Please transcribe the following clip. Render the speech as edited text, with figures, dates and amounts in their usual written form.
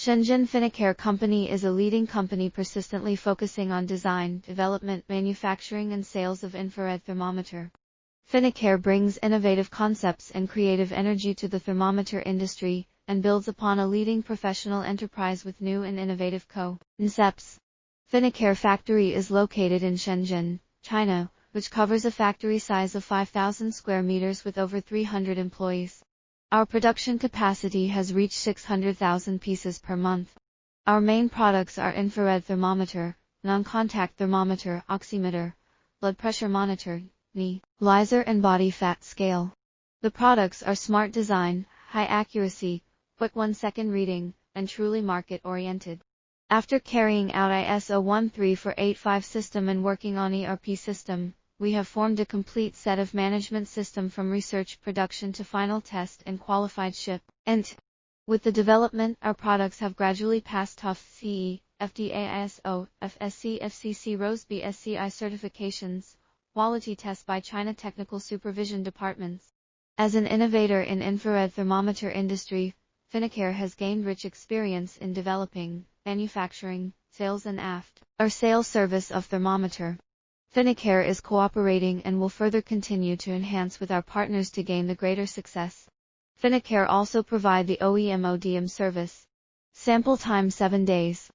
Shenzhen Finicare Company is a leading company persistently focusing on design, development, manufacturing and sales of infrared thermometer. Finicare brings innovative concepts and creative energy to the thermometer industry, and builds upon a leading professional enterprise with new and innovative concepts. Finicare factory is located in Shenzhen, China, which covers a factory size of 5,000 square meters with over 300 employees. Our production capacity has reached 600,000 pieces per month. Our main products are infrared thermometer, non-contact thermometer, oximeter, blood pressure monitor, nebulizer and body fat scale. The products are smart design, high accuracy, quick 1-second reading, and truly market-oriented. After carrying out ISO 13485 system and working on ERP system, we have formed a complete set of management system from research production to final test and qualified ship. And with the development, our products have gradually passed tough CE, FDA ISO, FSC, FCC, RoHS BSCI certifications, quality tests by China Technical Supervision Departments. As an innovator in infrared thermometer industry, Finicare has gained rich experience in developing, manufacturing, sales and our sales service of thermometer. Finicare is cooperating and will further continue to enhance with our partners to gain the greater success. Finicare also provide the OEM ODM service. Sample time 7 days.